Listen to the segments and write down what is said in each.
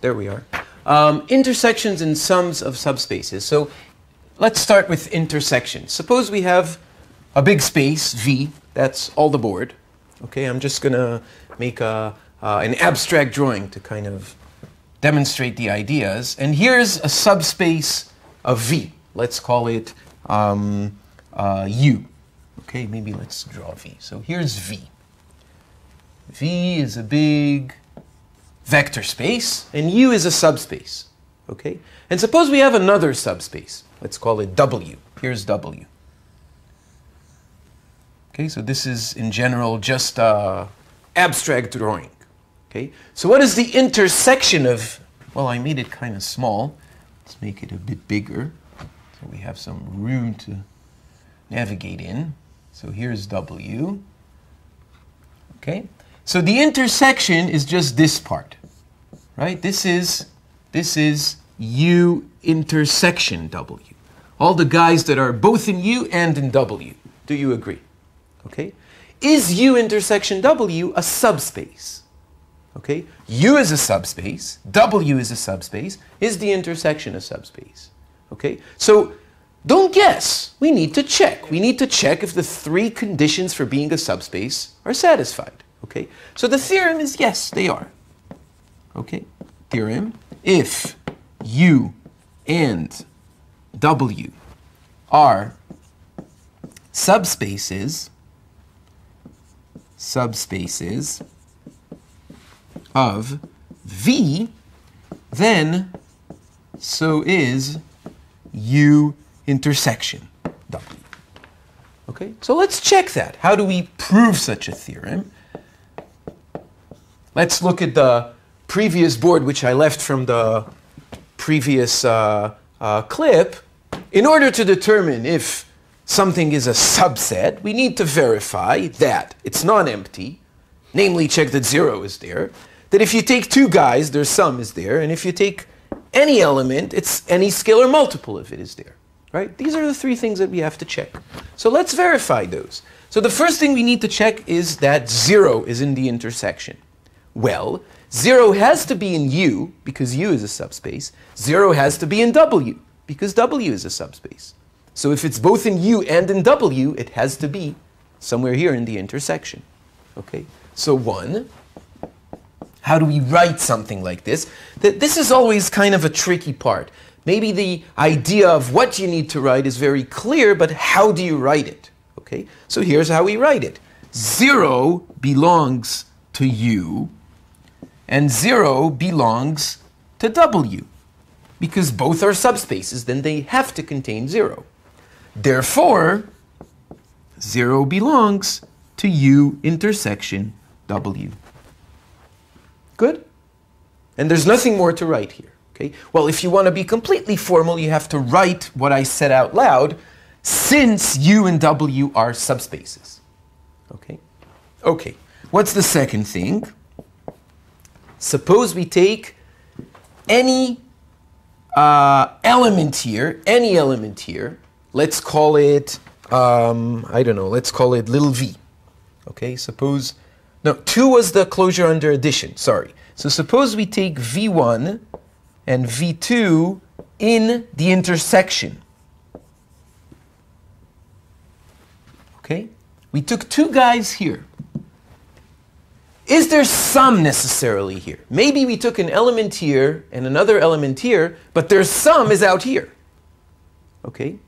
There we are. Intersections and sums of subspaces. So let's start with intersections. Suppose we have a big space, V, that's all the board. Okay, I'm just going to make an abstract drawing to kind of demonstrate the ideas. And here's a subspace of V. Let's call it U. Okay, maybe let's draw V. So here's V. V is a big vector space, and U is a subspace. Okay? And suppose we have another subspace. Let's call it W. Here's W. Okay, so this is, in general, just abstract drawing. Okay? So what is the intersection of, well, I made it kind of small. Let's make it a bit bigger, so we have some room to navigate in. So here's W. Okay? So the intersection is just this part, right? This is U intersection W. All the guys that are both in U and in W. Do you agree? Okay? Is U intersection W a subspace? Okay? U is a subspace. W is a subspace. Is the intersection a subspace? Okay? So don't guess. We need to check. We need to check if the three conditions for being a subspace are satisfied. Okay? So the theorem is yes, they are. Okay? Theorem, if U and W are subspaces of V, then so is U intersection W. Okay? So let's check that. How do we prove such a theorem? Let's look at the previous board, which I left from the previous clip. In order to determine if something is a subset, we need to verify that it's non-empty, namely check that 0 is there, that if you take two guys, their sum is there, and if you take any element, it's any scalar multiple if it is there. Right? These are the three things that we have to check. So let's verify those. So the first thing we need to check is that 0 is in the intersection. Well, 0 has to be in U, because U is a subspace. 0 has to be in W, because W is a subspace. So if it's both in U and in W, it has to be somewhere here in the intersection. Okay? So 1. How do we write something like this? This is always kind of a tricky part. Maybe the idea of what you need to write is very clear, but how do you write it? Okay? So here's how we write it. 0 belongs to U, and 0 belongs to W. Because both are subspaces, then they have to contain 0. Therefore, 0 belongs to U intersection W. Good? And there's nothing more to write here. Okay? Well, if you want to be completely formal, you have to write what I said out loud, since U and W are subspaces. Okay? Okay. What's the second thing? Suppose we take any element here, let's call it, I don't know, let's call it little v. Okay, suppose, no, 2 was the closure under addition, sorry. So suppose we take V1 and V2 in the intersection. Okay, we took two guys here. Is there sum necessarily here? Maybe we took an element here and another element here, but their sum is out here. Okay?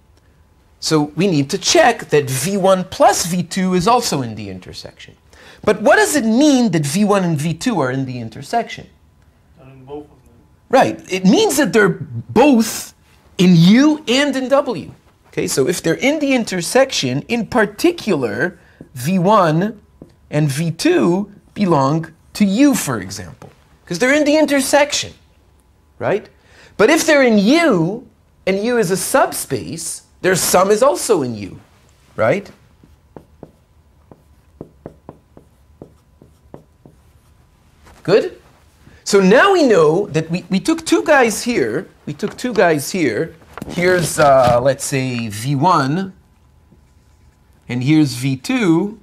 So we need to check that V1 plus V2 is also in the intersection. But what does it mean that V1 and V2 are in the intersection? In both of them. Right. It means that they're both in U and in W. Okay? So if they're in the intersection, in particular, V1 and V2 belong to U, for example, because they're in the intersection, right? But if they're in U, and U is a subspace, their sum is also in U, right? Good? So now we know that we took two guys here. We took two guys here. Here's, let's say, V1, and here's V2.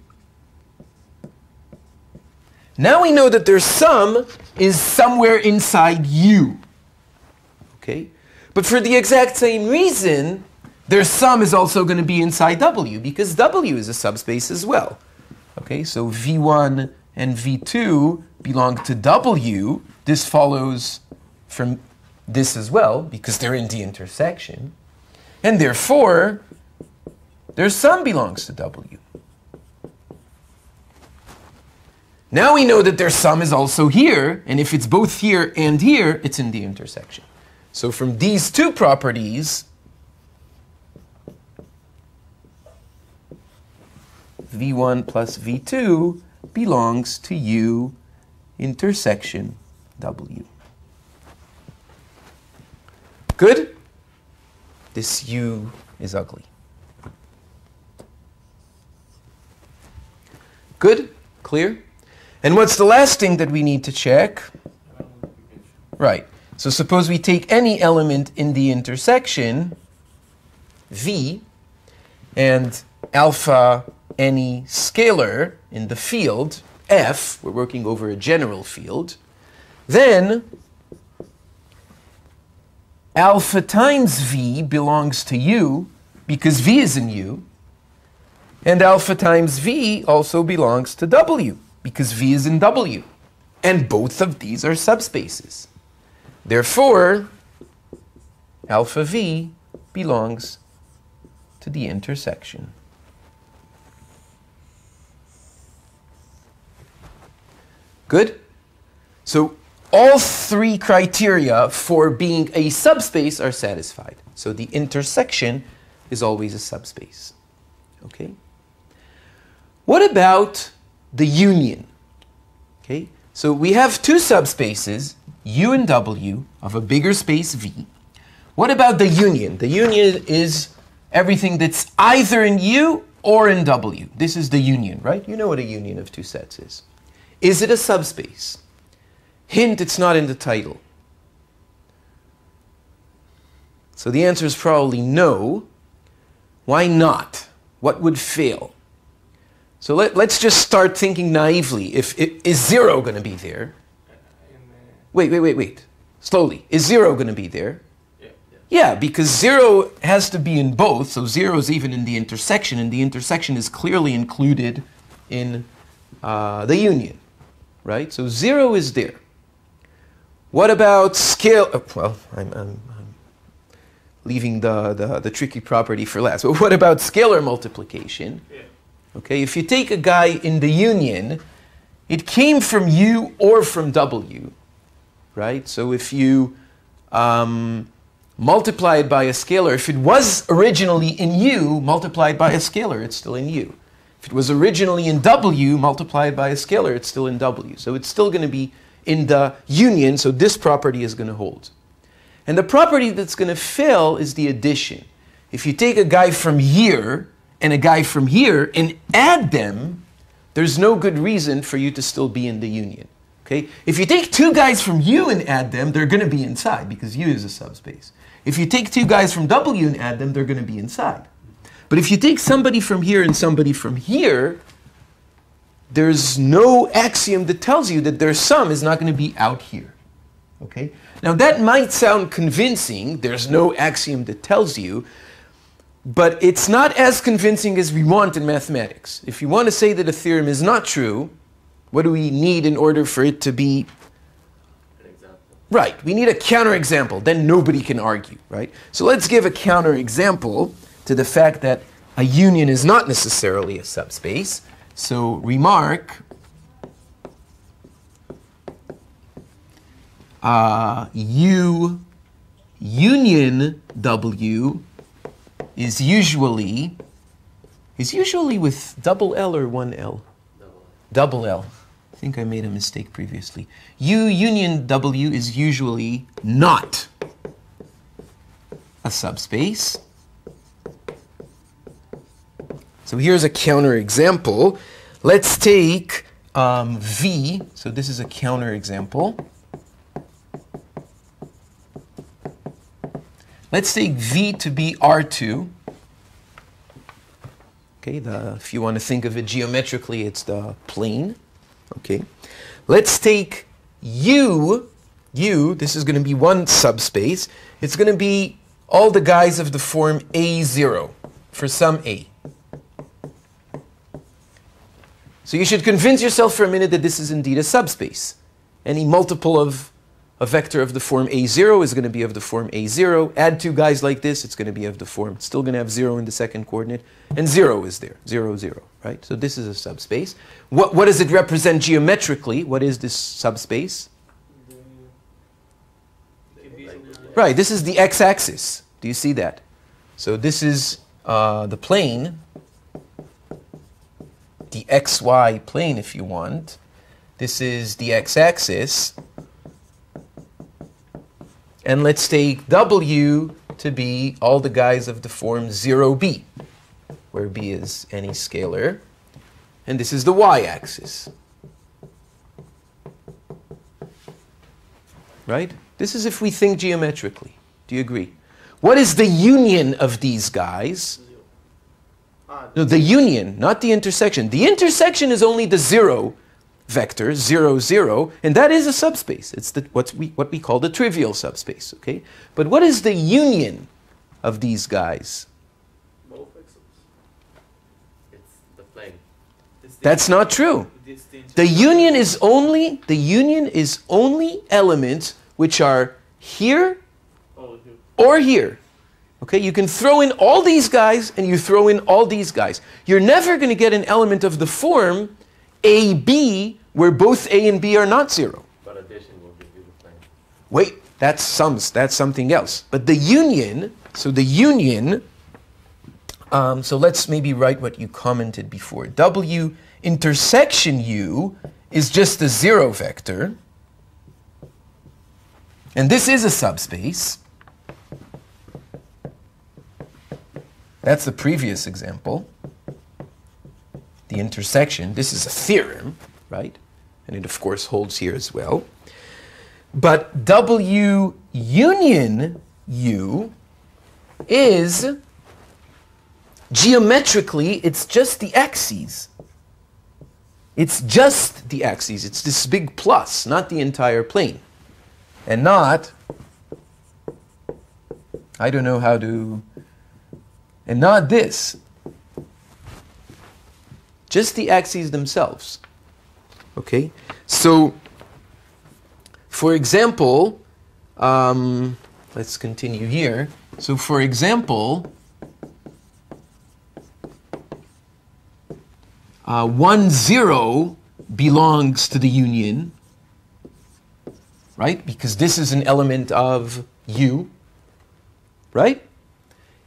Now we know that their sum is somewhere inside U. Okay? But for the exact same reason, their sum is also going to be inside W, because W is a subspace as well. Okay, so V1 and V2 belong to W. This follows from this as well, because they're in the intersection. And therefore, their sum belongs to W. Now we know that their sum is also here, and if it's both here and here, it's in the intersection. So from these two properties, V1 plus V2 belongs to U intersection W. Good? This U is ugly. Good? Clear? And what's the last thing that we need to check? Right. So suppose we take any element in the intersection, V, and alpha any scalar in the field, F, we're working over a general field, then alpha times V belongs to U, because V is in U, and alpha times V also belongs to W, because V is in W. And both of these are subspaces. Therefore, alpha V belongs to the intersection. Good? So all three criteria for being a subspace are satisfied. So the intersection is always a subspace. Okay? What about the union? Okay? So we have two subspaces, U and W, of a bigger space V. What about the union? The union is everything that's either in U or in W. This is the union, right? You know what a union of two sets is. Is it a subspace? Hint, it's not in the title. So the answer is probably no. Why not? What would fail? So let's just start thinking naively. Is 0 going to be there? Wait. Slowly. Is 0 going to be there? Yeah, because 0 has to be in both, so 0 is even in the intersection, and the intersection is clearly included in the union, right? So 0 is there. What about scale? Well, I'm leaving the tricky property for last. But what about scalar multiplication? Yeah. Okay, if you take a guy in the union, it came from U or from W, right? So if you multiply it by a scalar, if it was originally in U, multiplied by a scalar, it's still in U. If it was originally in W, multiplied by a scalar, it's still in W. So it's still going to be in the union, so this property is going to hold. And the property that's going to fail is the addition. If you take a guy from here and a guy from here and add them, there's no good reason for you to still be in the union. Okay? If you take two guys from U and add them, they're going to be inside because U is a subspace. If you take two guys from W and add them, they're going to be inside. But if you take somebody from here and somebody from here, there's no axiom that tells you that their sum is not going to be out here. Okay? Now that might sound convincing. There's no axiom that tells you. But it's not as convincing as we want in mathematics. If you want to say that a theorem is not true, what do we need in order for it to be? An example. Right. We need a counterexample. Then nobody can argue, right? So let's give a counterexample to the fact that a union is not necessarily a subspace. So remark, U union W is usually with double L or one L? Double L. I think I made a mistake previously. U union W is usually not a subspace. So here's a counterexample. Let's take V. So this is a counterexample. Let's take V to be R2. Okay, if you want to think of it geometrically, it's the plane, Okay, let's take U. This is going to be one subspace. It's going to be all the guys of the form A0 for some A. So you should convince yourself for a minute that this is indeed a subspace. Any multiple of a vector of the form A0 is going to be of the form A0. Add two guys like this, it's going to be of the form, it's still going to have 0 in the second coordinate, and 0 is there, 0, 0, right? So this is a subspace. What does it represent geometrically? What is this subspace? Right, this is the x-axis. Do you see that? So this is the plane, the xy plane if you want. This is the x-axis. And let's take W to be all the guys of the form 0b, where b is any scalar. And this is the y-axis. Right? This is if we think geometrically. Do you agree? What is the union of these guys? No, the union, not the intersection. The intersection is only the 0 vector, 0, 0, and that is a subspace. It's what we call the trivial subspace. Okay? But what is the union of these guys? Both pixels. It's the plane. That's not true. The union is only elements which are here or here. Okay, you can throw in all these guys and you throw in all these guys. You're never going to get an element of the form AB where both A and B are not 0. But addition will give you the plane. Wait, that's something else. But the union, so let's maybe write what you commented before. W intersection U is just a 0 vector. And this is a subspace. That's the previous example. The intersection, this is a theorem, right? And it of course holds here as well. But W union U is geometrically, it's just the axes. It's just the axes. It's this big plus, not the entire plane. And not, I don't know how to, and not this. Just the axes themselves. Okay? So, for example, let's continue here. So, for example, 1, 0 belongs to the union, right? Because this is an element of U, right?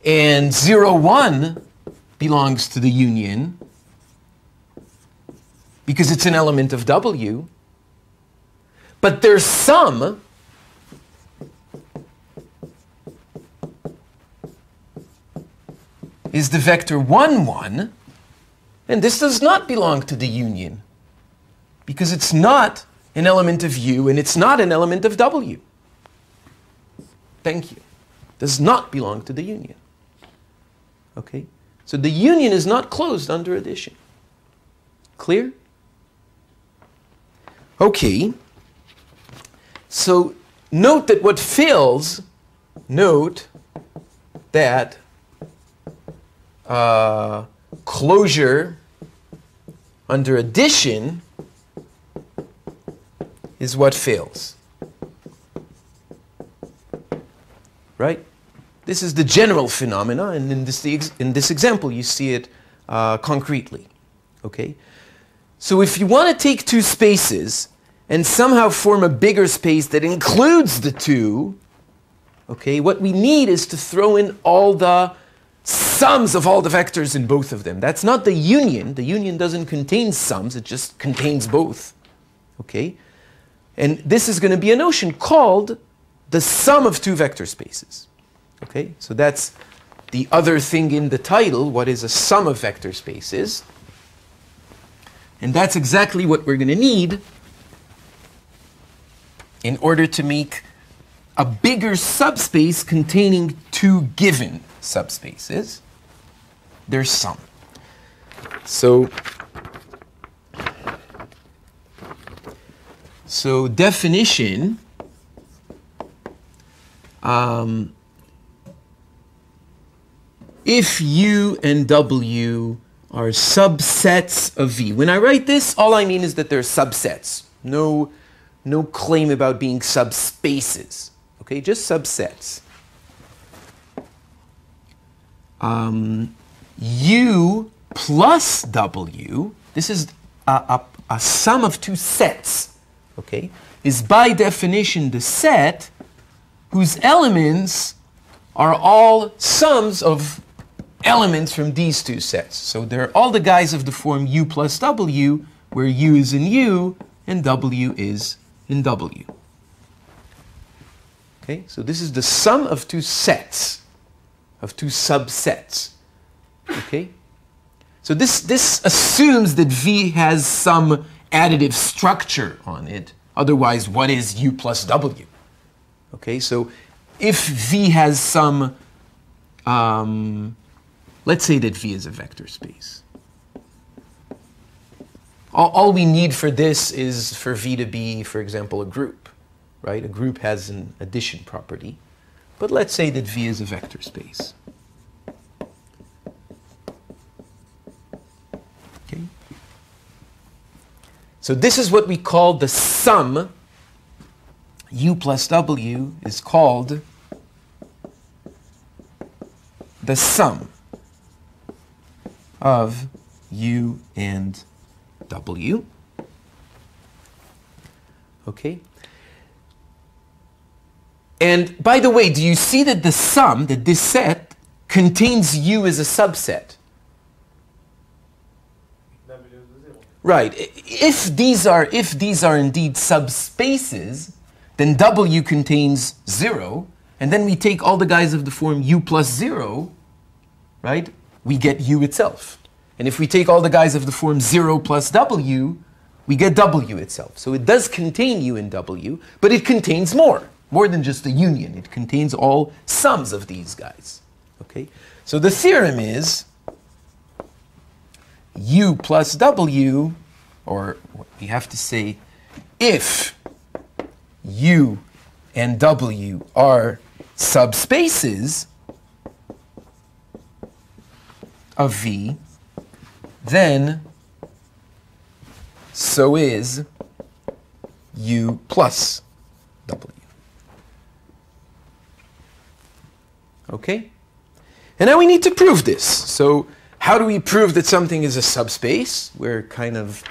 And 0, 1 belongs to the union because it's an element of W. But their sum is the vector 1, 1, and this does not belong to the union because it's not an element of U and it's not an element of W. Thank you. Does not belong to the union. Okay? So the union is not closed under addition. Clear? Okay. So note that what fails, note that closure under addition is what fails. Right? This is the general phenomena, and in this example you see it concretely. Okay? So if you want to take two spaces and somehow form a bigger space that includes the two, okay, what we need is to throw in all the sums of all the vectors in both of them. That's not the union. The union doesn't contain sums, it just contains both. Okay? And this is going to be a notion called the sum of two vector spaces. Okay? So that's the other thing in the title, what is a sum of vector spaces. And that's exactly what we're going to need in order to make a bigger subspace containing two given subspaces, their sum. So So definition, if U and W are subsets of V. When I write this, all I mean is that they're subsets. No claim about being subspaces. Okay, just subsets. U plus W, this is a sum of two sets, okay, is by definition the set whose elements are all sums of elements from these two sets. So they're all the guys of the form U plus W, where U is in U and W is in W. Okay, so this is the sum of two sets, of two subsets. Okay? So this assumes that V has some additive structure on it. Otherwise, what is U plus W? Okay, so if V has some, let's say that V is a vector space. All we need for this is for V to be, for example, a group, right? A group has an addition property. But let's say that V is a vector space. Okay? So this is what we call the sum. U plus W is called the sum of U and W. Okay? And by the way, do you see that the sum, that this set, contains U as a subset? Right. If these are indeed subspaces, then W contains 0, and then we take all the guys of the form U plus 0, right? We get U itself. And if we take all the guys of the form 0 plus W, we get W itself. So it does contain U and W, but it contains more than just the union. It contains all sums of these guys. Okay? So the theorem is U plus W, or we have to say if U and W are subspaces of V, then so is U plus W. Okay? And now we need to prove this. So how do we prove that something is a subspace? We're kind of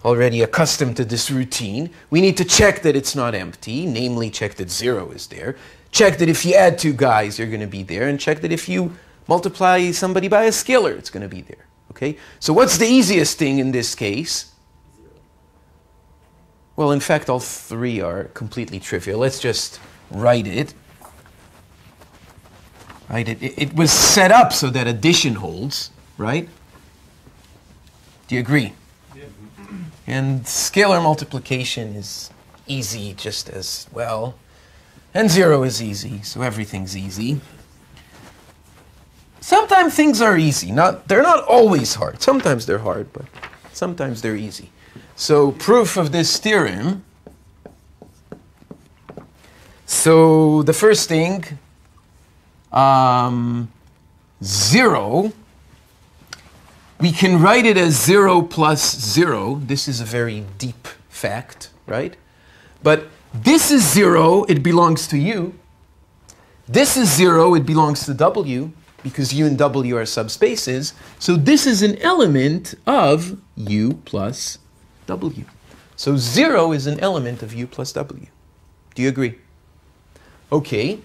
already accustomed to this routine. We need to check that it's not empty, namely check that 0 is there. Check that if you add two guys, you're going to be there. And check that if you multiply somebody by a scalar, it's going to be there. Okay? So what's the easiest thing in this case? 0. Well, in fact, all three are completely trivial. Let's just write it. Right? It was set up so that addition holds, right? Do you agree? Yeah. And scalar multiplication is easy just as well. And 0 is easy, so everything's easy. Sometimes things are easy. They're not always hard. Sometimes they're hard, but sometimes they're easy. So proof of this theorem. So the first thing, 0, we can write it as 0 plus 0. This is a very deep fact, right? But this is 0, it belongs to U. This is 0, it belongs to W, because U and W are subspaces. So this is an element of U plus W. So 0 is an element of U plus W. Do you agree? Okay.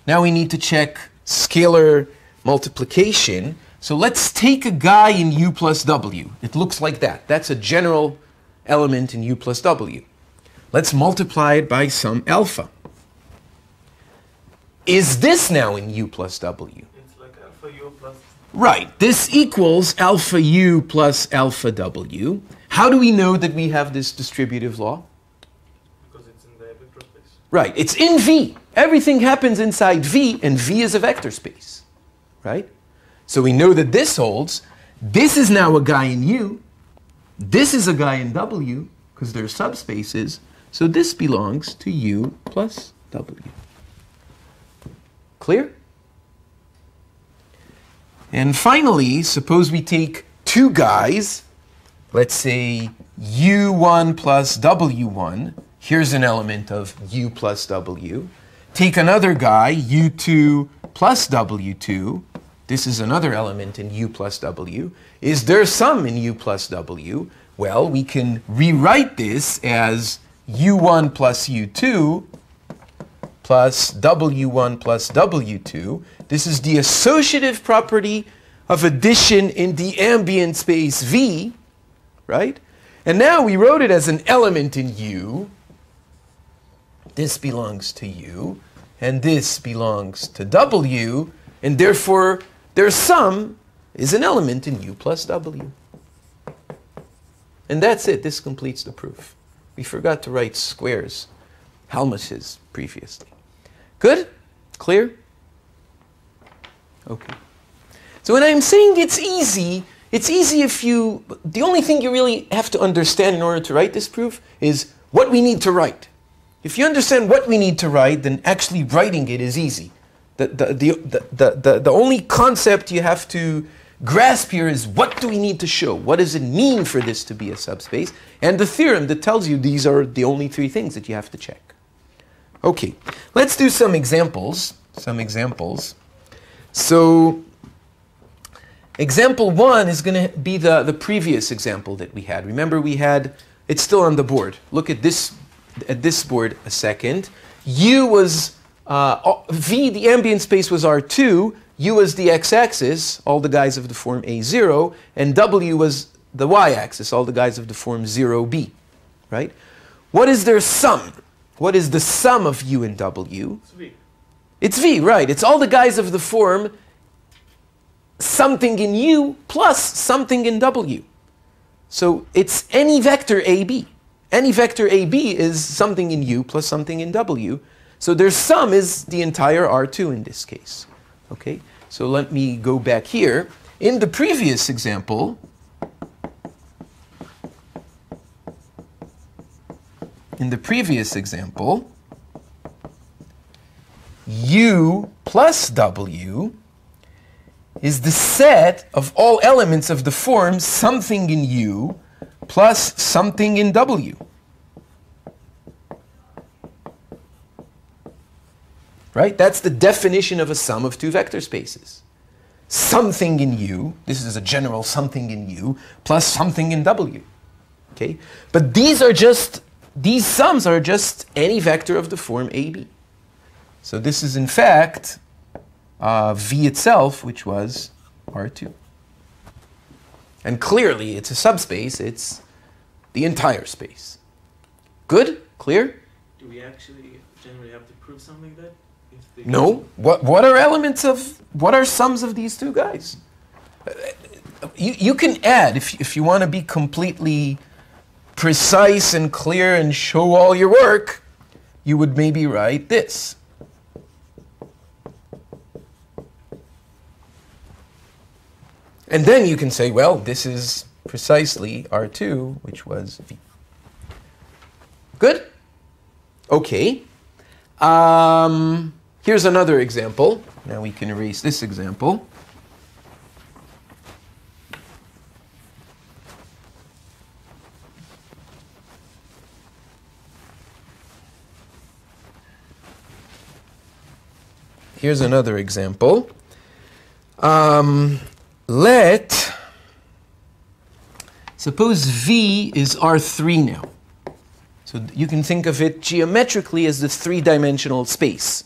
Now we need to check scalar multiplication. So let's take a guy in U plus W. It looks like that. That's a general element in U plus W. Let's multiply it by some alpha. Is this now in U plus W? It's like alpha U plus. Right. This equals alpha U plus alpha W. How do we know that we have this distributive law? Because it's in the vector space. Right. It's in V. Everything happens inside V, and V is a vector space. Right? So we know that this holds. This is now a guy in U. This is a guy in W, because they're subspaces. So this belongs to u plus w. Clear? And finally, suppose we take two guys, let's say u1 plus w1. Here's an element of u plus w. Take another guy, u2 plus w2. This is another element in u plus w. Is there some in u plus w? Well, we can rewrite this as u1 plus u2 plus w1 plus w2. This is the associative property of addition in the ambient space V, right? And now we wrote it as an element in U. This belongs to U, and this belongs to W, and therefore their sum is an element in U plus W. And that's it. This completes the proof. We forgot to write squares, Helmholtz's previously. Good? Clear? Okay. So when I'm saying it's easy if you, the only thing you really have to understand in order to write this proof is what we need to write. If you understand what we need to write, then actually writing it is easy. The only concept you have to grasp here is what do we need to show? What does it mean for this to be a subspace? And the theorem that tells you these are the only three things that you have to check. Okay, let's do some examples. So example 1 is going to be the previous example that we had. Remember we had, it's still on the board. Look at this board a second. U was, V, the ambient space was R2. U was the x-axis, all the guys of the form A0. And W was the y-axis, all the guys of the form 0b. Right? What is their sum? What is the sum of U and W? It's V. It's V, right. It's all the guys of the form something in U plus something in W. So it's any vector AB. Any vector AB is something in U plus something in W. So their sum is the entire R2 in this case. Okay? So let me go back here. In the previous example, U plus W is the set of all elements of the form something in U plus something in W. Right? That's the definition of a sum of two vector spaces. Something in U, this is a general something in U, plus something in W. Okay? But these sums are just any vector of the form AB. So this is in fact V itself, which was R2. And clearly it's a subspace, it's the entire space. Good? Clear? Do we actually generally have to prove something then? No. What are elements of, what are sums of these two guys? You can add, if you want to be completely precise and clear and show all your work, you would maybe write this. And then you can say, well, this is precisely R2, which was V. Good? Okay. Here's another example. Now we can erase this example. Here's another example. Suppose V is R3 now. So you can think of it geometrically as the three-dimensional space.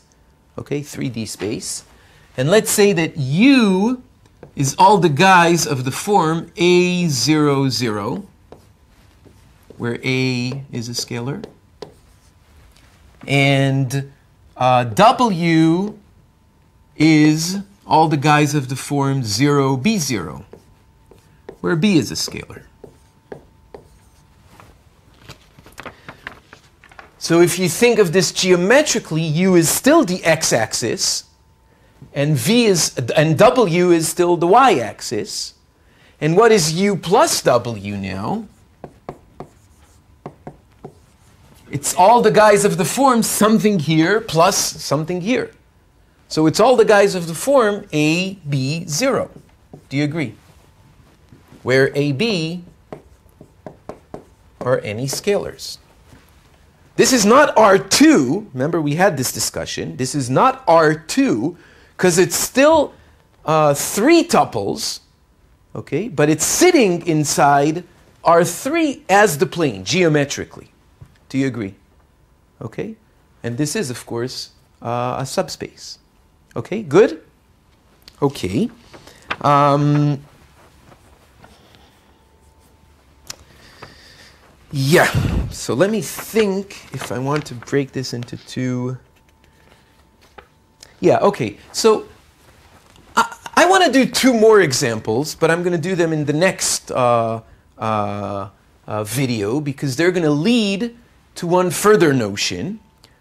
Okay, 3D space. And let's say that U is all the guys of the form A00, where A is a scalar. And W is all the guys of the form 0B0, where B is a scalar. So if you think of this geometrically, U is still the x-axis, and W is still the y-axis. And what is U plus W now? It's all the guys of the form something here plus something here. So it's all the guys of the form A, B, 0. Do you agree? Where A, B are any scalars. This is not R2. Remember, we had this discussion. This is not R2 because it's still 3 tuples, okay? But it's sitting inside R3 as the plane, geometrically. Do you agree? Okay? And this is, of course, a subspace. Okay, good? Okay. Yeah, so let me think if I want to break this into 2. Yeah, okay. So I want to do 2 more examples, but I'm going to do them in the next video because they're going to lead to one further notion,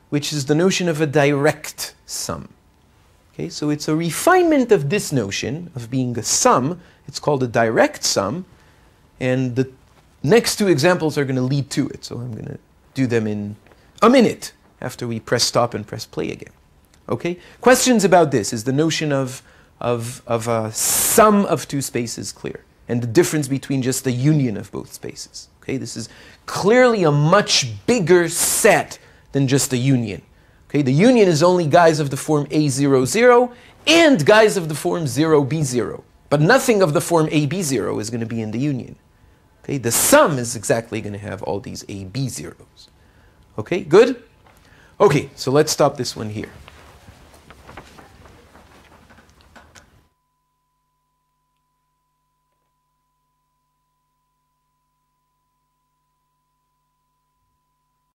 which is the notion of a direct sum. Okay, so it's a refinement of this notion of being a sum. It's called a direct sum, and the next 2 examples are going to lead to it. So I'm going to do them in a minute after we press stop and press play again. Okay? Questions about this? Is the notion of a sum of 2 spaces clear? And the difference between just the union of both spaces. Okay? This is clearly a much bigger set than just a union. Okay? The union is only guys of the form A0, 0 and guys of the form 0B0. But nothing of the form AB0 is going to be in the union. Okay, the sum is exactly going to have all these AB zeros. Okay, good? Okay, so let's stop this one here.